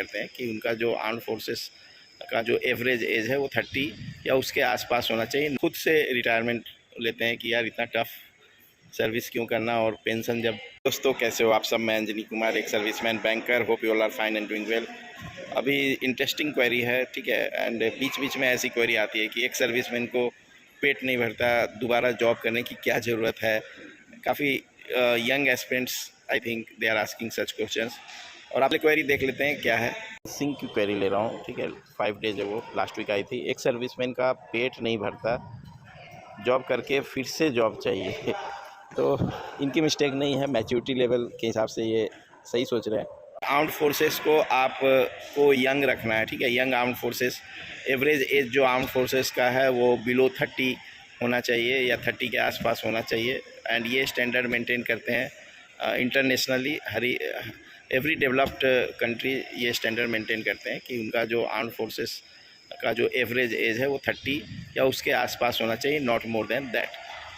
करते हैं कि उनका जो आर्म फोर्सेस का जो एवरेज एज है वो 30 या उसके आसपास होना चाहिए। खुद से रिटायरमेंट लेते हैं कि यार इतना टफ सर्विस क्यों करना, और पेंशन जब। दोस्तों कैसे हो आप सब, मैं अंजनी कुमार, एक serviceman banker. Hope you all are fine and doing well. अभी इंटरेस्टिंग क्वेरी है, ठीक है, एंड बीच बीच में ऐसी क्वेरी आती है कि एक सर्विसमैन को पेट नहीं भरता, दोबारा जॉब करने की क्या ज़रूरत है। काफ़ी young aspirants I think they are asking such questions, और आपने क्वेरी देख लेते हैं क्या है। सिंह की क्वेरी ले रहा हूँ, ठीक है, 5 डेज है वो, लास्ट वीक आई थी। एक सर्विसमैन का पेट नहीं भरता, जॉब करके फिर से जॉब चाहिए। तो इनकी मिस्टेक नहीं है, मैच्योरिटी लेवल के हिसाब से ये सही सोच रहे हैं। आर्म्ड फोर्सेस को आपको यंग रखना है, ठीक है, young armed forces. Average age जो आर्म्ड फोर्सेस का है वो बिलो 30 होना चाहिए या 30 के आसपास होना चाहिए, एंड ये स्टैंडर्ड मेंटेन करते हैं इंटरनेशनली। एवरी डेवलप्ड कंट्री ये स्टैंडर्ड मेंटेन करते हैं कि उनका जो आर्म्ड फोर्सेस का जो एवरेज एज है वो 30 या उसके आसपास होना चाहिए, not more than that.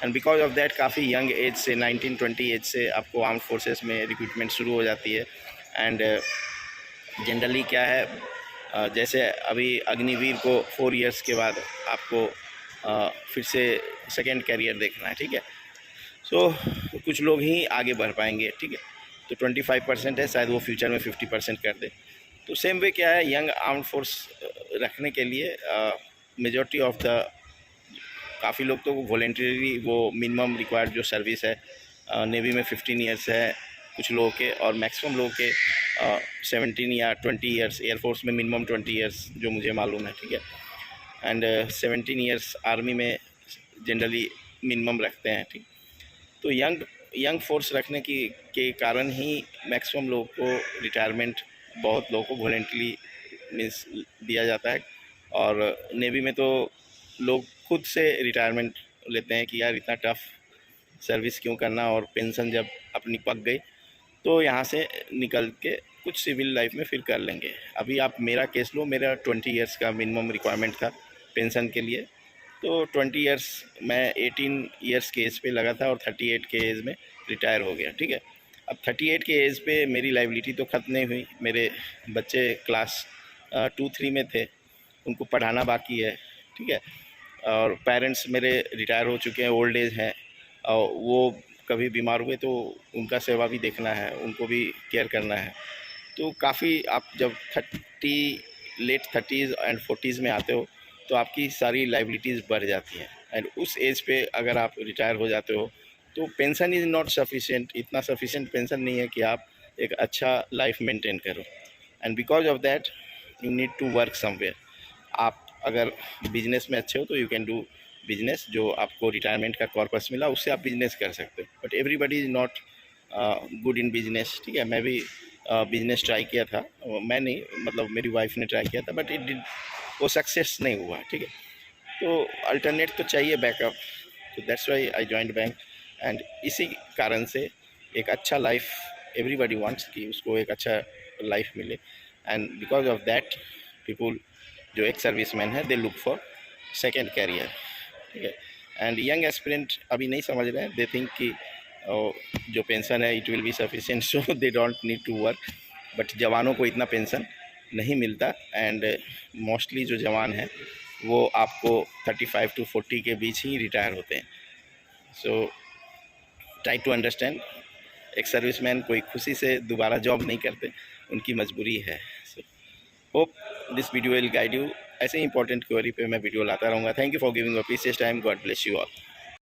And because of that काफ़ी यंग एज से 19-20 एज से आपको आर्म्ड फोर्सेस में रिक्रूटमेंट शुरू हो जाती है। एंड जनरली क्या है, जैसे अभी अग्निवीर को 4 इयर्स के बाद आपको फिर से सेकेंड कैरियर देखना है, ठीक है। सो कुछ लोग ही आगे बढ़ पाएंगे, ठीक है। तो 25% है, शायद वो फ्यूचर में 50% कर दे। तो सेम वे क्या है, यंग आर्म्ड फोर्स रखने के लिए मेजॉरिटी ऑफ द काफ़ी लोग तो वॉलेंटरी वो मिनिमम रिक्वायर्ड जो सर्विस है नेवी में 15 ईयर्स है कुछ लोगों के, और मैक्सिमम लोगों के 17 या 20 ईयर्स। एयरफोर्स में मिनिमम 20 ईयर्स जो मुझे मालूम है, ठीक है। एंड 17 ईयर्स आर्मी में जनरली मिनिमम रखते हैं, ठीक। तो यंग फोर्स रखने के कारण ही मैक्सिमम लोग को रिटायरमेंट, बहुत लोगों को वॉलेंटरी मीन्स दिया जाता है। और नेवी में तो लोग खुद से रिटायरमेंट लेते हैं कि यार इतना टफ सर्विस क्यों करना, और पेंशन जब अपनी पक गई तो यहाँ से निकल के कुछ सिविल लाइफ में फिर कर लेंगे। अभी आप मेरा केस लो, मेरा 20 ईयर्स का मिनिमम रिक्वायरमेंट था पेंशन के लिए, तो 20 ईयर्स मैं 18 ईयर्स के एज पे लगा था और 38 के एज में रिटायर हो गया, ठीक है। अब 38 के एज पे मेरी लाइबिलिटी तो ख़त्म नहीं हुई, मेरे बच्चे क्लास 2-3 में थे, उनको पढ़ाना बाकी है, ठीक है। और पेरेंट्स मेरे रिटायर हो चुके हैं, ओल्ड एज हैं, और वो कभी बीमार हुए तो उनका सेवा भी देखना है, उनको भी केयर करना है। तो काफ़ी आप जब लेट 30s एंड 40s में आते हो तो आपकी सारी लाइबिलिटीज़ बढ़ जाती हैं, एंड उस एज पे अगर आप रिटायर हो जाते हो तो पेंशन इज़ नॉट सफिशिएंट, इतना सफिशिएंट पेंशन नहीं है कि आप एक अच्छा लाइफ मेंटेन करो। And because of that you need to work somewhere. आप अगर बिजनेस में अच्छे हो तो यू कैन डू बिजनेस, जो आपको रिटायरमेंट का कॉर्पस मिला उससे आप बिजनेस कर सकते हो, but everybody is not good in business, ठीक है। मैं भी बिजनेस ट्राई किया था, मैं नहीं, मतलब मेरी वाइफ ने ट्राई किया था, बट वो सक्सेस नहीं हुआ, ठीक है। तो अल्टरनेट तो चाहिए बैकअप, तो that's why I joined bank. And इसी कारण से एक अच्छा लाइफ एवरीबडी वांट्स कि उसको एक अच्छा लाइफ मिले, and because of that people जो एक सर्विसमैन है they look for second career, ठीक है। एंड यंग एस्पिरेंट अभी नहीं समझ रहे हैं, दे थिंक कि जो पेंशन है it will be sufficient, so they don't need to work. But जवानों को इतना पेंशन नहीं मिलता, एंड मोस्टली जो जवान हैं वो आपको 35 to 40 के बीच ही रिटायर होते हैं। सो ट्राई टू अंडरस्टैंड, एक सर्विसमैन कोई खुशी से दोबारा जॉब नहीं करते, उनकी मजबूरी है। So hope this video will guide you. ऐसे ही इंपॉर्टेंट क्वेरी पे मैं वीडियो लाता रहूँगा। Thank you for giving your precious time. God bless you all.